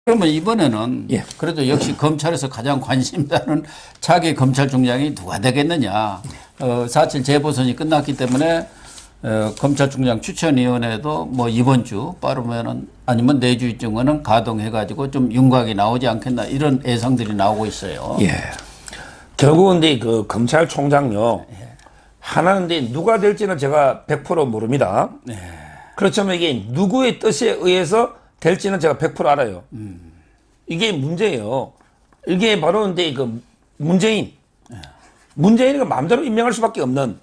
그러면 이번에는 예. 그래도 역시 검찰에서 가장 관심 가는 차기 검찰총장이 누가 되겠느냐. 4.7 재보선이 끝났기 때문에 검찰총장 추천위원회도 뭐 이번 주 빠르면은 아니면 내주쯤은 가동해가지고 좀 윤곽이 나오지 않겠나 이런 예상들이 나오고 있어요. 예. 결국은 이제 그 검찰총장요. 하나는 이제 누가 될지는 제가 100% 모릅니다. 그렇지만 이게 누구의 뜻에 의해서 될지는 제가 100% 알아요. 이게 문제예요. 이게 바로 이제 그 문재인이가 마음대로 임명할 수밖에 없는.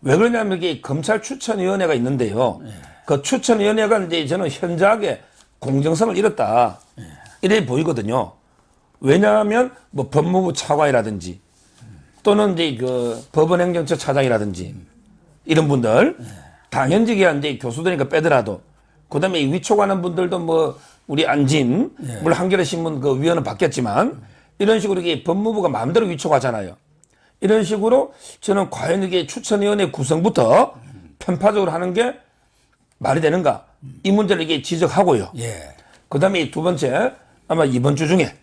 왜 그러냐면 이게 검찰 추천위원회가 있는데요. 그 추천위원회가 이제 저는 현저하게 공정성을 잃었다. 이래 보이거든요. 왜냐하면 뭐 법무부 차관이라든지 또는 이제 그 법원행정처 차장이라든지 이런 분들 당연직이야 이제 교수들이니까 빼더라도 그다음에 위촉하는 분들도 뭐 우리 안진 물론 한겨레 신문 그 위원은 바뀌었지만 이런 식으로 이게 법무부가 마음대로 위촉하잖아요. 이런 식으로 저는 과연 이게 추천위원회 구성부터 편파적으로 하는 게 말이 되는가 이 문제를 이게 지적하고요. 그다음에 두 번째 아마 이번 주 중에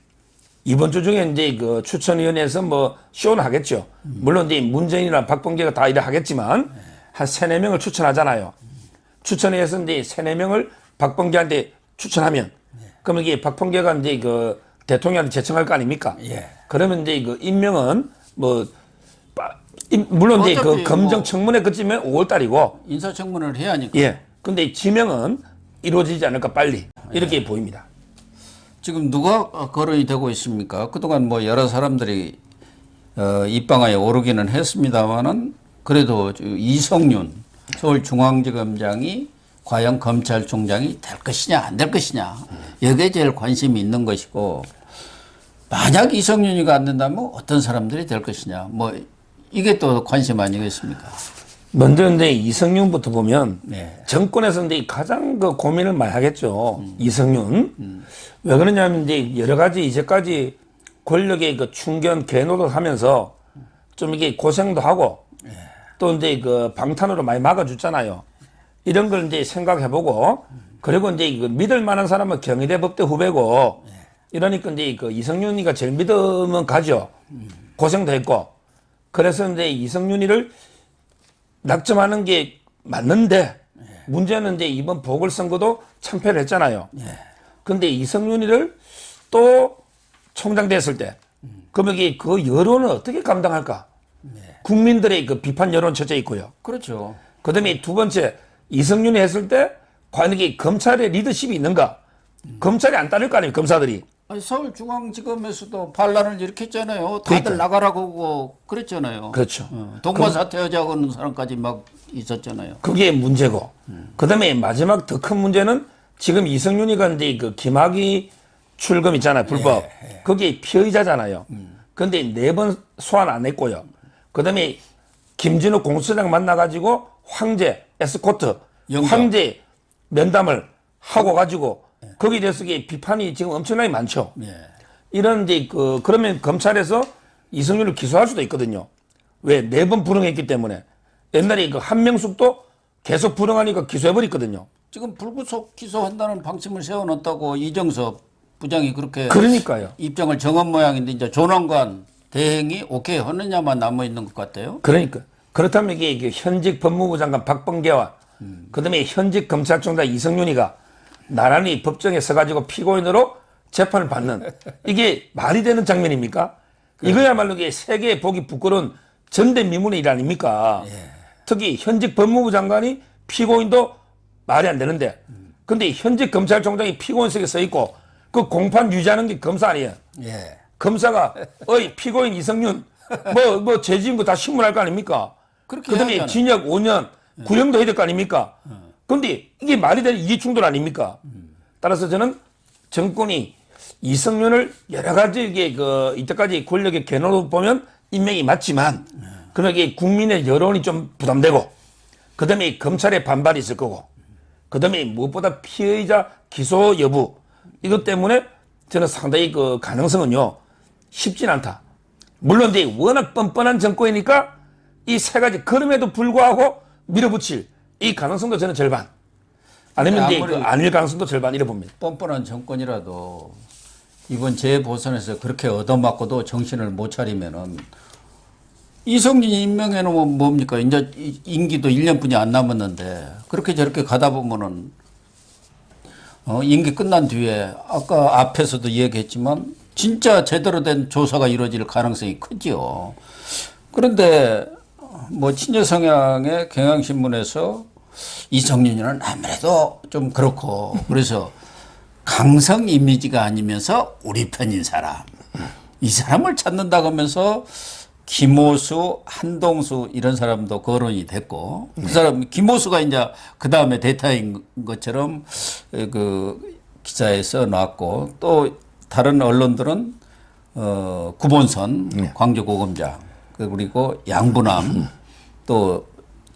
이제 그 추천위원회에서 뭐 쇼는 하겠죠. 물론 이제 문재인이나 박범계가 다 일을 하겠지만 한 3-4명을 추천하잖아요. 추천회에서 이제 3-4명을 박범계한테 추천하면 그러면 이게 박범계가 이제 그 대통령한테 제청할 거 아닙니까? 그러면 이제 그 임명은 뭐 물론 이제 그 검정 청문회 그쯤에 5월 달이고 인사청문회를 해야 하니까. 근데 지명은 이루어지지 않을까 빨리 이렇게 보입니다. 지금 누가 거론이 되고 있습니까? 그동안 뭐 여러 사람들이 입방아에 오르기는 했습니다만은 그래도 이성윤 서울중앙지검장이 과연 검찰총장이 될 것이냐 안 될 것이냐 여기에 제일 관심이 있는 것이고 만약 이성윤이가 안 된다면 어떤 사람들이 될 것이냐 뭐 이게 또 관심 아니겠습니까? 먼저 이제 이성윤부터 보면 정권에서 이제 가장 그 고민을 많이 하겠죠. 이성윤. 왜 그러냐면 이제 여러 가지 이제까지 권력의 그 충견 개노를 하면서 좀 이게 고생도 하고 또 이제 그 방탄으로 많이 막아줬잖아요. 이런 걸 이제 생각해보고 그리고 이제 그 믿을 만한 사람은 경희대 법대 후배고 이러니까 이제 그 이성윤이가 제일 믿음은 가죠. 고생도 했고 그래서 이제 이성윤이를 낙점하는 게 맞는데 문제는 이제 이번 보궐선거도 참패를 했잖아요. 근데 이성윤이를 또 총장 됐을 때 그러면 이게 그 여론을 어떻게 감당할까? 국민들의 그 비판 여론 첫째 있고요. 그렇죠. 그 다음에 두 번째 이성윤이 했을 때 과연 이게 검찰의 리더십이 있는가? 검찰이 안 따를 거 아니에요, 검사들이. 아니, 서울중앙지검에서도 반란을 일으켰잖아요. 다들 그러니까. 나가라고 그랬잖아요. 그렇죠. 동반 사퇴하자고 하는 사람까지 막 있었잖아요. 그게 문제고. 그 다음에 마지막 더 큰 문제는 지금 이성윤이가 이제 그 김학의 출금 있잖아요, 불법. 거기에 피의자잖아요. 근데 4번 소환 안 했고요. 그 다음에 김진욱 공수처장 만나가지고 황제, 에스코트, 황제 면담을 하고 가지고 거기에 대해서 비판이 지금 엄청나게 많죠. 이런 이제 그러면 검찰에서 이성윤을 기소할 수도 있거든요. 왜? 4번 불응했기 때문에. 옛날에 그 한명숙도 계속 불응하니까 기소해버렸거든요. 지금 불구속 기소한다는 방침을 세워놓았다고 이정섭 부장이 그렇게 그러니까요. 입장을 정한 모양인데 이제 조남관 대행이 오케이 하느냐만 남아있는 것 같아요. 그러니까. 그렇다면 이게 현직 법무부 장관 박범계와 그다음에 현직 검찰총장 이성윤이가 나란히 법정에 서가지고 피고인으로 재판을 받는 이게 말이 되는 장면입니까? 이거야말로 이게 세계에 보기 부끄러운 전대미문의 일 아닙니까? 특히 현직 법무부 장관이 피고인도 말이 안 되는데 근데 현직 검찰총장이 피고인석에 서 있고 그 공판 유지하는 게 검사 아니에요? 검사가 어이 피고인 이성윤 뭐 죄지은 거 다 신문할 거 아닙니까? 그다음에 징역 5년 구형도 해야 될 거 아닙니까? 근데 이게 말이 되는 이해충돌 아닙니까? 따라서 저는 정권이 이성윤을 여러 가지 이게 이때까지 권력의 개노로 보면 임명이 맞지만 그러나 이게 국민의 여론이 좀 부담되고 그다음에 검찰의 반발이 있을 거고 그다음에 무엇보다 피의자 기소 여부 이것 때문에 저는 상당히 그 가능성은요 쉽진 않다. 물론 이제 워낙 뻔뻔한 정권이니까 이 3가지 그럼에도 불구하고 밀어붙일 이 가능성도 저는 절반. 아니면 이제 아무리 그 아닐 가능성도 절반 이래 봅니다. 뻔뻔한 정권이라도 이번 재보선에서 그렇게 얻어맞고도 정신을 못 차리면은 이성진이 임명해 놓으면 뭡니까? 이제 임기도 1년뿐이 안 남았는데 그렇게 저렇게 가다 보면은 임기 끝난 뒤에 아까 앞에서도 얘기했지만 진짜 제대로 된 조사가 이루어질 가능성이 크지요. 그런데 뭐 친여 성향의 경향신문에서 이성윤이는 아무래도 좀 그렇고 그래서 강성 이미지가 아니면서 우리 편인 사람 이 사람을 찾는다고 하면서 김호수, 한동수 이런 사람도 거론이 됐고 그 사람 김호수가 이제 그 다음에 대타인 것처럼 그 기사에 써놨고 또 다른 언론들은 구본선 광주고검장 그리고 양부남 또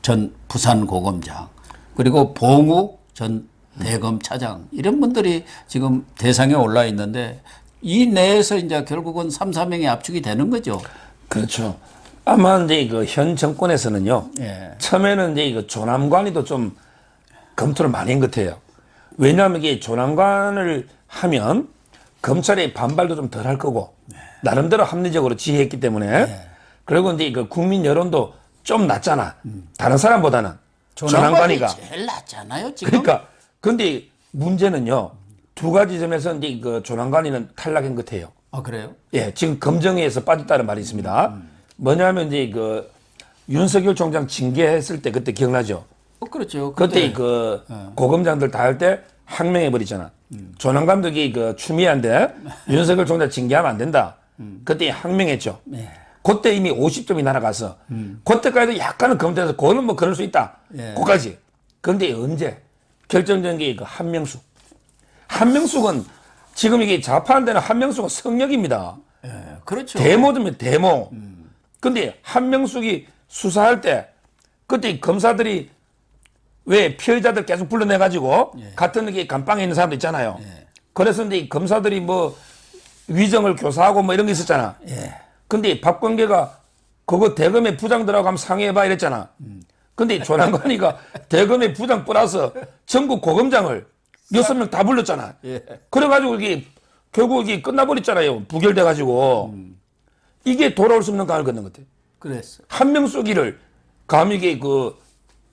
전 부산고검장 그리고 봉욱 전 대검차장 이런 분들이 지금 대상에 올라 있는데 이 내에서 이제 결국은 3, 4명이 압축이 되는 거죠. 그렇죠. 아마 이제 그 현 정권에서는요. 예. 처음에는 이제 그 조남관이도 좀 검토를 많이 한 것 같아요. 왜냐하면 이게 조남관을 하면 검찰의 반발도 좀 덜 할 거고 나름대로 합리적으로 지휘했기 때문에 그리고 이제 그 국민 여론도 좀 낮잖아. 다른 사람보다는 조남관이가 제일 낫잖아요 지금. 그러니까 근데 문제는요. 두 가지 점에서 이제 그 조남관이는 탈락한 것 같아요. 아 그래요? 예, 지금 검정위에서 빠졌다는 말이 있습니다. 뭐냐면 이제 그 윤석열 총장 징계했을 때 그때 기억나죠? 그렇죠. 그때 그 고검장들 다 할 때 항명해 버리잖아. 조남 감독이 그 추미애한테 윤석열 총장 징계하면 안 된다. 그때 항명했죠. 그때 이미 50점이 날아가서 그때까지도 약간은 검토해서 그거는 뭐 그럴 수 있다. 그까지. 그런데 언제 결정적인 게 그 한명숙. 한명숙은 지금 이게 좌파한 데는 한명숙은 성역입니다. 예, 그렇죠. 데모입니다. 데모. 근데 한명숙이 수사할 때 그때 검사들이 왜 피해자들 계속 불러내가지고 같은 게 감방에 있는 사람도 있잖아요. 그래서 이제 검사들이 뭐 위정을 교사하고 뭐 이런 게 있었잖아. 근데 박광계가 그거 대검의 부장들하고 한번 상의해봐 이랬잖아. 근데 조남관이가 대검의 부장 플러스 전국 고검장을 6명 다 불렀잖아. 그래가지고 이게 결국 이게 끝나버렸잖아요. 부결돼가지고. 이게 돌아올 수 없는 강을 건넌 것 같아. 그랬어. 한명숙이를 감히 이게 그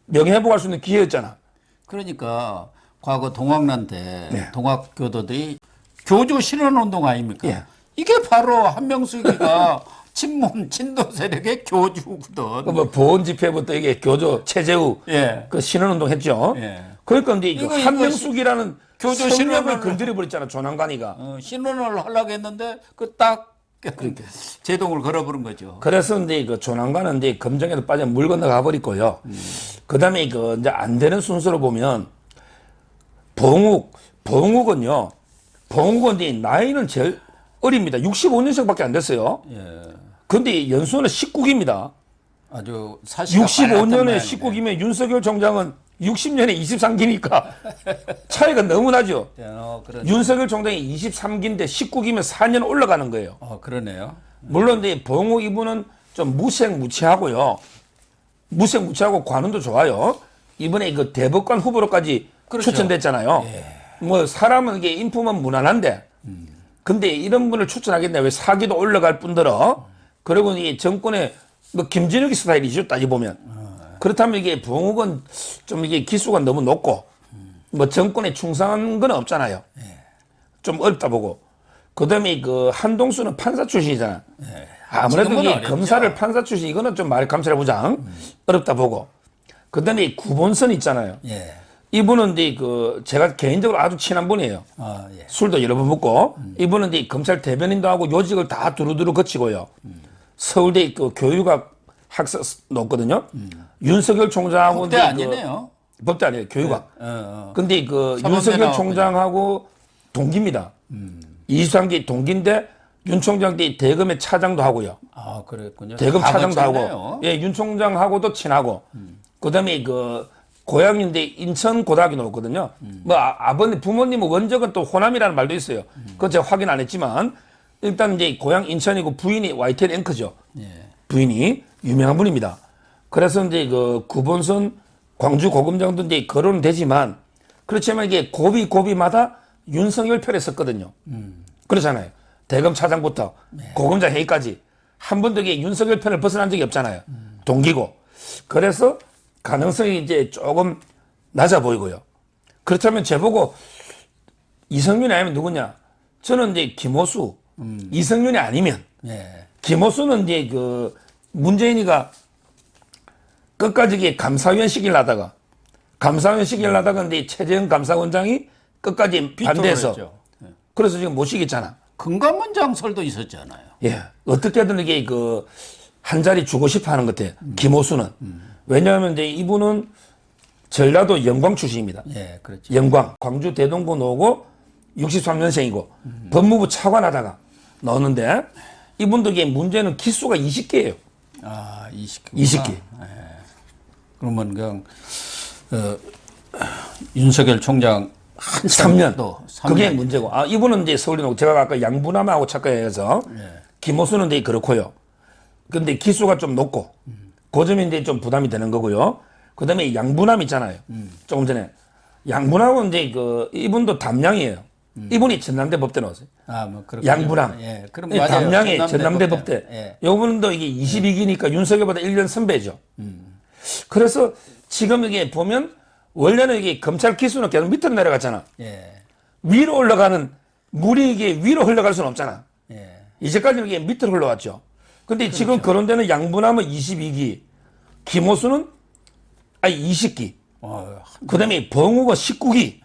명예회복할 수 있는 기회였잖아. 그러니까 과거 동학난 때 동학교도들이 교주 실현운동 아닙니까? 이게 바로 한명숙이가 친문 친도 세력의 교주거든. 뭐 보훈 집회부터 이게 교조 최재우 그 신원운동 했죠. 그러니까 이제 이거 한명숙이라는 교조 성역을 건드려 버렸잖아 조남관이가. 신원을 하려고 했는데 그 제동을 걸어버린 거죠. 그래서 이제 그 조남관은 이제 검정에도 빠져 물 건너가 버리고요. 그다음에 그 이제 안 되는 순서로 보면 봉욱은요. 봉욱은 이제 나이는 제일 어립니다. 65년생밖에 안 됐어요. 근데 연수는 19기입니다. 아주 사실 65년에 19기면 윤석열 총장은 60년에 23기니까 차이가 너무 나죠. 윤석열 총장이 23기인데 19기면 4년 올라가는 거예요. 그러네요. 물론 이제 봉욱 이분은 좀 무색무취하고요. 무색무취하고 관운도 좋아요. 이번에 그 대법관 후보로까지 추천됐잖아요. 뭐 사람은 이게 인품은 무난한데 근데 이런 분을 추천하겠냐. 왜 사기도 올라갈 뿐더러 그리고 이 정권의 뭐 김진욱이 스타일이죠. 따지보면. 그렇다면 이게 봉욱은 좀 이게 기수가 너무 높고 뭐 정권에 충성한 건 없잖아요. 좀 어렵다 보고. 그 다음에 그 한동수는 판사 출신이잖아. 아무래도 이게 검사를 판사 출신 이거는 좀 말이 감찰부장 어렵다 보고. 그 다음에 구본선 있잖아요. 이분은 이제 그 제가 개인적으로 아주 친한 분이에요. 술도 여러 번 먹고 이분은 이제 검찰 대변인도 하고 요직을 다 두루두루 거치고요. 서울대 그 교육학 학사 놓거든요. 윤석열 총장하고 법대 아니네요. 법대 아니에요. 교육학. 근데 그 윤석열 총장하고 동기입니다. 23기 동기인데 윤 총장 때 대검의 차장도 하고요. 아, 그랬군요. 대검 차장도 하고. 윤 총장하고도 친하고. 그다음에 그 고향인데 인천 고등학교 나왔거든요. 뭐 아버님 부모님은 원적은 또 호남이라는 말도 있어요. 그건 제가 확인 안 했지만 일단 이제 고향 인천이고 부인이 YTN 앵커죠. 부인이 유명한 분입니다. 그래서 이제 그 구본선 광주 고검장도 이제 거론은 되지만 그렇지만 이게 고비마다 윤석열 편에 섰거든요. 그렇잖아요. 대검 차장부터 고검장 회의까지 한 번도 이게 윤석열 편을 벗어난 적이 없잖아요. 동기고. 그래서 가능성이 이제 조금 낮아 보이고요. 그렇다면 제보고 이성윤이 아니면 누구냐? 저는 이제 김호수, 이성윤이 아니면 김호수는 이제 그 문재인이가 끝까지 이게 감사위원 시키려다가 이제 최재형 감사원장이 끝까지 반대해서 그래서 지금 못 시켰잖아. 금감원 장설도 있었잖아요. 예. 어떻게든 이게 그 한 자리 주고 싶어 하는 것 같아요. 김호수는. 왜냐하면 이제 이분은 전라도 영광 출신입니다. 예, 그렇죠. 영광. 광주 대동고 나오고 63년생이고 법무부 차관하다가 나오는데 이분도 이게 문제는 기수가 20개예요. 아, 20개. 20개. 그러면 그냥 윤석열 총장 한 3년. 또 그게 문제고. 아, 이분은 이제 서울에 놓고 제가 아까 양분함하고 착각해서 김호수는 이제 그렇고요. 근데 기수가 좀 높고 그 점이 이제 좀 부담이 되는 거고요. 그 다음에 양분함 있잖아요. 조금 전에. 양분함은 이제 그 이분도 담양이에요. 이분이 전남대 법대 나왔어요. 아, 뭐 그렇군요. 양분함. 예, 그럼 예, 맞아요. 담양의 전남대 법대. 예. 요분도 이게 22기니까 윤석열보다 1년 선배죠. 그래서 지금 이게 보면 원래는 이게 검찰 기수는 계속 밑으로 내려갔잖아. 예. 위로 올라가는 물이 이게 위로 흘러갈 수는 없잖아. 예. 이제까지는 이게 밑으로 흘러왔죠. 근데 지금 거론되는 양분함은 22기, 김호수는 20기, 그 다음에 범우가 19기,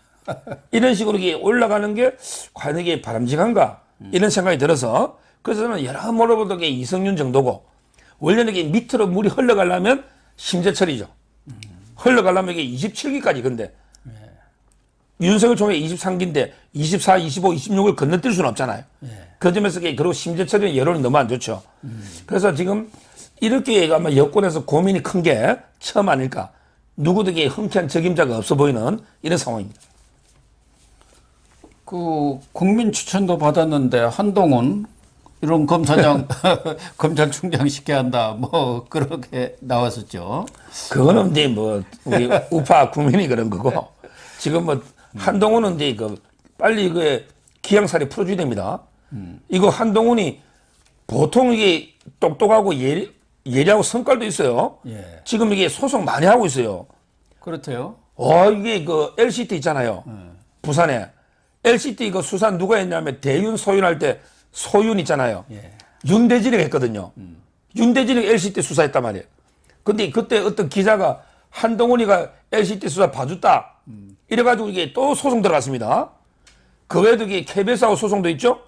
이런 식으로 이게 올라가는 게 과연 이게 바람직한가? 이런 생각이 들어서 그래서 저는 여러모로 보던 게 이성윤 정도고 원래는 이게 밑으로 물이 흘러가려면 심재철이죠. 흘러가려면 이게 27기까지 근데 윤석열 총장이 23기인데 24, 25, 26을 건너뛸 수는 없잖아요. 그 점에서 그리고 심재철의 여론이 너무 안 좋죠. 그래서 지금 이렇게 아마 여권에서 고민이 큰 게 처음 아닐까. 누구도 이게 흔쾌한 적임자가 없어 보이는 이런 상황입니다. 그 국민 추천도 받았는데 한동훈 이런 검사장 검찰총장 시켜야 한다 뭐 그렇게 나왔었죠. 그거는 이제 뭐 우리 우파 국민이 그런 거고 지금 뭐 한동훈은 이제 그 빨리 그 기양살이 풀어줘야 됩니다. 이거 한동훈이 보통 이게 똑똑하고 예리하고 성깔도 있어요. 예. 지금 이게 소송 많이 하고 있어요. 그렇대요. 이게 그 LCT 있잖아요. 부산에. LCT 그 수사 누가 했냐면 대윤 소윤할 때 소윤 있잖아요. 예. 윤대진이가 했거든요. 윤대진이 LCT 수사했단 말이에요. 근데 그때 어떤 기자가 한동훈이가 LCT 수사 봐줬다. 이래가지고 이게 또 소송 들어갔습니다. 그 외에도 이게 KBS하고 소송도 있죠.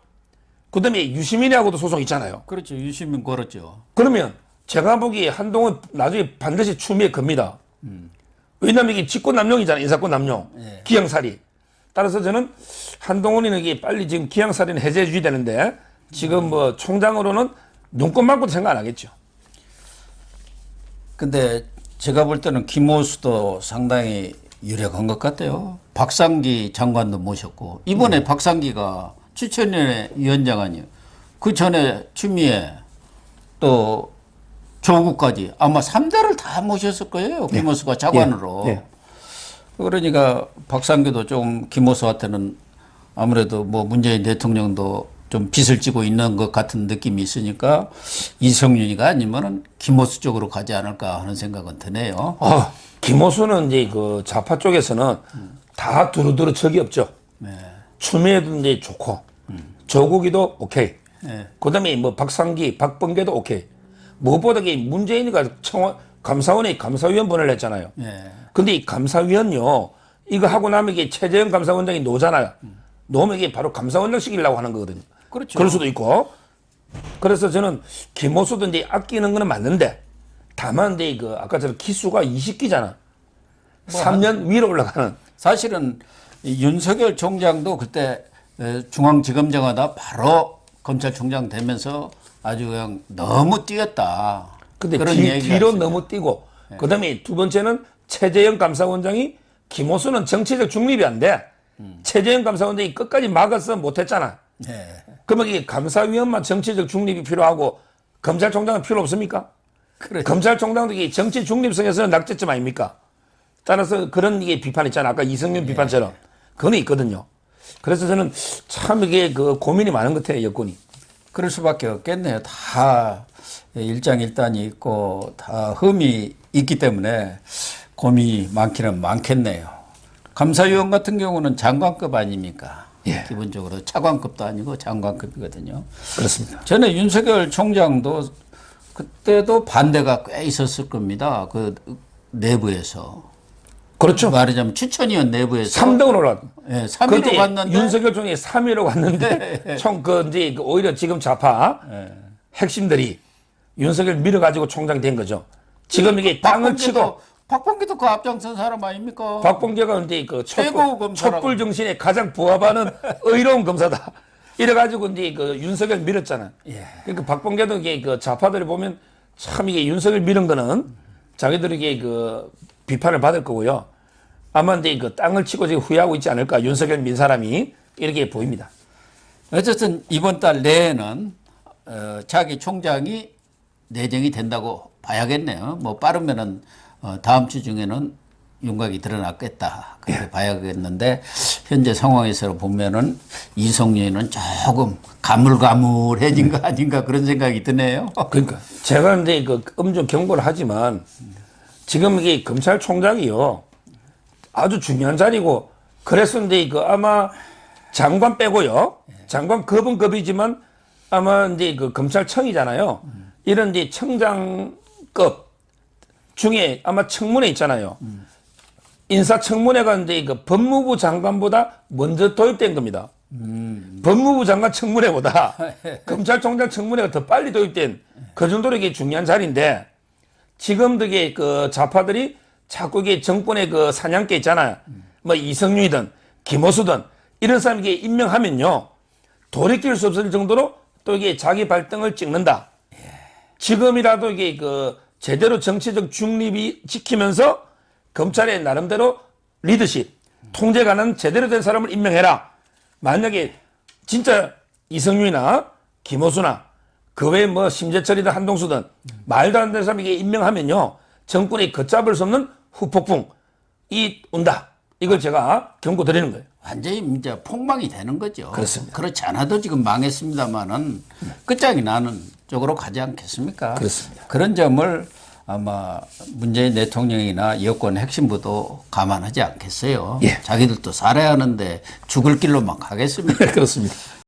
그 다음에 유시민이하고도 소송 있잖아요. 그렇죠. 유시민 걸었죠. 그러면 제가 보기에 한동훈 나중에 반드시 추미애 겁니다. 왜냐면 이게 직권남용이잖아요. 인사권 남용. 예. 기양살이. 따라서 저는 한동훈이는 이게 빨리 지금 기양살이는 해제해 줘야 되는데 지금 뭐 총장으로는 눈꽃 맞고도 생각 안 하겠죠. 근데 제가 볼 때는 김호수도 상당히 유력한 것 같아요. 박상기 장관도 모셨고 이번에 박상기가 추천위원회 위원장 아니에요. 그 전에 추미애 또 조국까지 아마 3대를 다 모셨을 거예요. 김호수가 장관으로. 예. 그러니까 박상기도 좀 김호수한테는 아무래도 뭐 문재인 대통령도 좀 빚을 지고 있는 것 같은 느낌이 있으니까 이성윤이가 아니면은 김호수 쪽으로 가지 않을까 하는 생각은 드네요. 김호수는 이제 그 좌파 쪽에서는 다 두루두루 적이 없죠. 추미애도 이제 좋고 조국이도 오케이. 그 다음에 뭐 박상기, 박범계도 오케이. 무엇보다 문재인이가 감사원에 감사위원 보내려 했잖아요. 근데 이 감사위원요, 이거 하고 나면 이게 최재형 감사원장이 노잖아요. 놓으면 이게 바로 감사원장 시키려고 하는 거거든요. 그렇죠. 그럴 수도 있고. 그래서 저는 김호수도 이제 아끼는 거는 맞는데, 다만 이제 그 아까처럼 기수가 20기잖아. 3년 위로 올라가는. 사실은 이 윤석열 총장도 그때 중앙지검장 하다 바로 검찰총장 되면서 아주 그냥 너무 뛰었다. 근데 그런 뒤로 너무 뛰고, 그 다음에 두 번째는 최재형 감사원장이 김호수는 정치적 중립이 안 돼. 최재형 감사원장이 끝까지 막아서 못했잖아. 그러면 이게 감사위원만 정치적 중립이 필요하고 검찰총장은 필요 없습니까? 그래. 검찰총장도 이게 정치 중립성에서는 낙제점 아닙니까? 따라서 그런 이게 비판 있잖아. 아까 이성윤 비판처럼. 그건 있거든요. 그래서 저는 참 이게 그 고민이 많은 것 같아요, 여권이. 그럴 수밖에 없겠네요. 다 일장일단이 있고 다 흠이 있기 때문에 고민이 많기는 많겠네요. 감사위원 같은 경우는 장관급 아닙니까? 예. 기본적으로 차관급도 아니고 장관급이거든요. 그렇습니다. 전에 윤석열 총장도 그때도 반대가 꽤 있었을 겁니다. 그 내부에서. 그렇죠. 말하자면 추천위원 내부에서 3등으로 올랐. 예, 3위로 갔는데 윤석열 총장이 3위로 갔는데 총 이제 오히려 지금 좌파 핵심들이 윤석열 밀어가지고 총장 된 거죠. 지금 이게 땅을 치고 박범계도 그 앞장선 사람 아닙니까? 박범계가 이제 그 최고 검사라고. 촛불 정신에 가장 부합하는 의로운 검사다. 이래가지고 이제 그 윤석열 밀었잖아. 예. 그러니까 박범계도 이게 그 좌파들이 보면 참 이게 윤석열 밀은 거는 자기들에게 그 비판을 받을 거고요. 아마 이제 그 땅을 치고 지금 후회하고 있지 않을까. 윤석열 민 사람이 이렇게 보입니다. 어쨌든 이번 달 내에는 자기 총장이 내정이 된다고 봐야겠네요. 뭐 빠르면은 다음 주 중에는 윤곽이 드러났겠다 그렇게 봐야겠는데 현재 상황에서 보면은 이성윤은 조금 가물가물해진 거 아닌가 그런 생각이 드네요. 그러니까 제가 이제 그 엄중 경고를 하지만 지금 이게 검찰총장이요 아주 중요한 자리고 그래서 이제 그 아마 장관 빼고요 장관 급은 급이지만 아마 이제 그 검찰청이잖아요 이런 이제 청장급 중에 아마 청문회 있잖아요. 인사청문회가 이제 그 법무부 장관보다 먼저 도입된 겁니다. 법무부 장관 청문회보다 검찰총장 청문회가 더 빨리 도입된 그 정도로 이게 중요한 자리인데 지금도 이게 그 좌파들이 자꾸 이게 정권의 그 사냥개 있잖아요. 뭐 이성윤이든 김호수든 이런 사람에게 임명하면요. 돌이킬 수 없을 정도로 또 이게 자기 발등을 찍는다. 지금이라도 이게 그 제대로 정치적 중립이 지키면서 검찰의 나름대로 리더십, 통제가는 제대로 된 사람을 임명해라. 만약에 진짜 이성윤이나 김호수나 그 외에 뭐 심재철이든 한동수든 말도 안 되는 사람에게 임명하면요. 정권이 걷잡을 수 없는 후폭풍이 온다. 이걸 제가 경고드리는 거예요. 완전히 이제 폭망이 되는 거죠. 그렇습니다. 그렇지 않아도 지금 망했습니다만은 끝장이 나는 쪽으로 가지 않겠습니까? 그렇습니다. 그런 점을 아마 문재인 대통령이나 여권 핵심부도 감안하지 않겠어요. 예. 자기들도 살아야 하는데 죽을 길로만 가겠습니까? 그렇습니다.